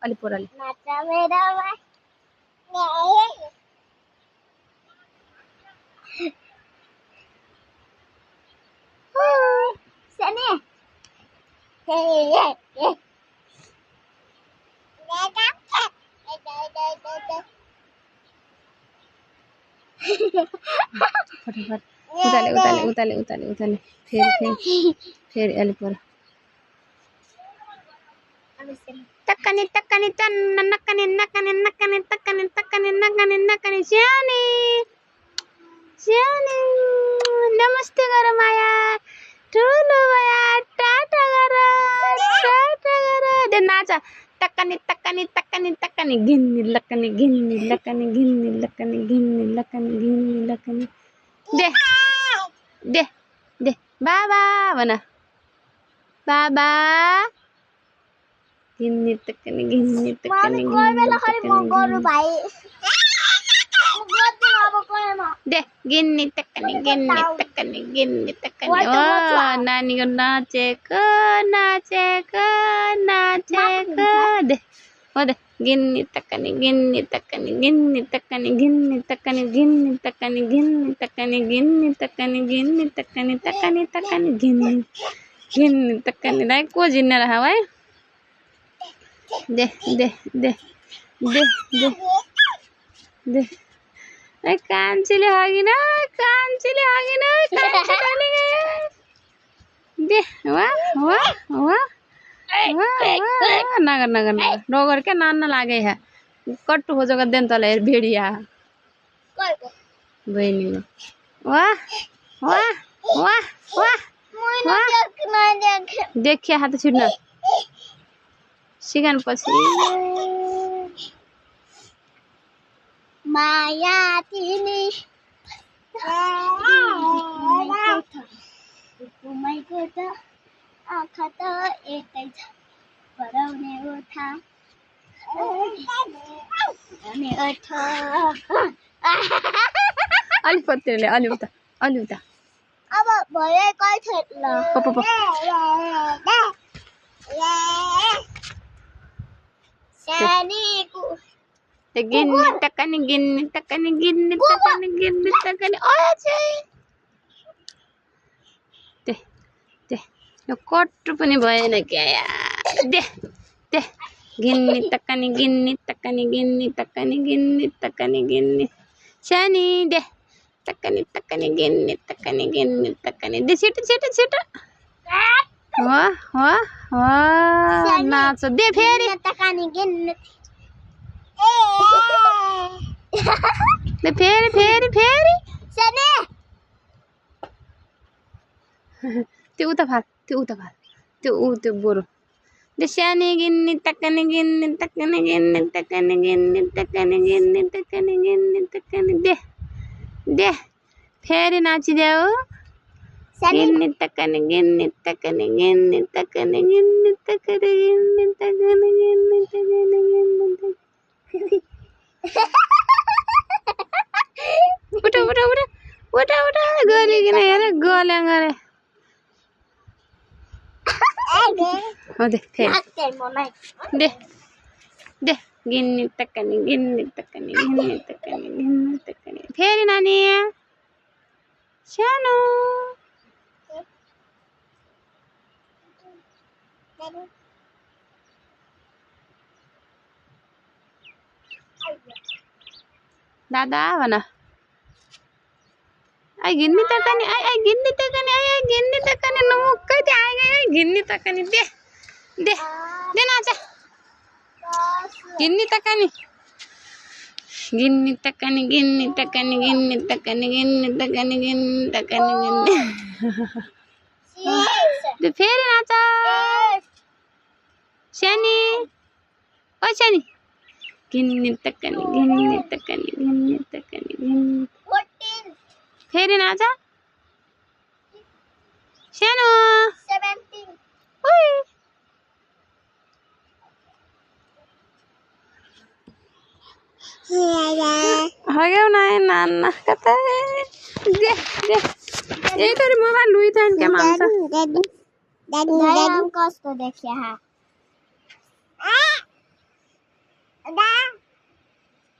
अलि पर अलि फटाफट उताले उताले उताले उताले उताले फिर अलि पर तक्कनी तक्कनी चन्न नक्कनी नक्कनी नक्कनी तक्कनी तक्कनी नक्कनी नक्कनी स्यानी स्यानी नमस्ते गर माया ठुलो माया टाटा गर दे नाच तक्कनी तक्कनी तक्कनी तक्कनी गिन्नी लक्कनी गिन्नी लक्कनी गिन्नी लक्कनी गिन्नी लक्कनी गिन्नी लक्कनी दे दे दे बाबा भन बाबा गिन्नी तक्कनी गिन्नी तक्कनी दे गिन्नी तक्कनी गिन्नी तक्कनी गिन्नी तक्कनी ओ नानी को नाचेको नाचेको नाचेको दे ओ दे गिन्नी तक्कनी गिन्नी तक्कनी गिन्नी तक्कनी गिन्नी तक्कनी गिन्नी तक्कनी गिन्नी तक्कनी गिन्नी तक्कनी गिन्नी तक्कनी तक्कनी तक्कनी गिन्नी गिन्नी तक्कनी राई को जिन्ने रहा भाई दे दे दे दे दे दे अरे कांचिले हागिना कांचिले हागिना कांचिले दे वाह वाह वाह नगर नगर नगर नगर के नाना लागे है कट हो जाएगा दिन तले भेड़िया बहनी में वाह वाह वाह वाह वाह देखिए हाथ छिड़ना सिगन पछि माया तिमी घुमाइको त आँखा त एकै छ पराउने ओठा अलि पत्तेले अलि उता अब भयो कल छ ल सानीको गिन्नी तक्कनी गिन्नी तक्कनी गिन्नी तक्कनी गिन्नी तक्कनी दे दे यो कट्टु पनि भएन क्या यार दे दे गिन्नी तक्कनी गिन्नी तक्कनी गिन्नी तक्कनी गिन्नी तक्कनी गिन्नी सानी दे तक्कनी तक्कनी गिन्नी तक्कनी गिन्नी तक्कनी दे छिटो छिटो छिटो वाह वाह वाह नाच दे फेरि तक्कनी गिन्नी दे फेरि फेरि फेरि सानी त्यो उता फाल त्यो उता फाल त्यो बोरो दे सानी गिन्नी तक्कनी गिन्नी तक्कनी गिन्नी तक्कनी गिन्नी तक्कनी गिन्नी तक्कनी गिन्नी तक्कनी दे दे फेरि नाचिदेऊ गिन्नी तक्कनी गिन्नी तक्कनी गिन्नी तक्कनी गिन्नी तक्कनी गिन्नी तक्कनी गिन्नी तक्कनी गिन्नी उठा उठा उठा उठा उठा गरिकन हेर गल्या गरे हो दे फेरि दे दे गिन्नी तक्कनी गिन्नी तक्कनी गिन्नी तक्कनी गिन्नी तक्कनी फेरि नानी सानो दादा भन आई गिन्नी तक्कनी आई गिन्नी तक्कनी आई गिन्नी तक्कनी नमुक्कै त्यो आइ गयो गिन्नी तक्कनी दे दे दे नाच गिन्नी तक्कनी गिन्नी तक्कनी गिन्नी तक्कनी गिन्नी तक्कनी गिन्नी तक्कनी गिन्नी तक्कनी गिन्नी दे फेरि नाच सानी ओ सानी गिन्नी तक्कनी गिन्नी तक्कनी गिन्नी तक्कनी गिन्नी फेरि नाच सानो 17 ओइ हग्यो नाइ नाना कता दे दे यही तरी मोबाइल लुई थाइन के मान्छ दादी कस्तो देखिया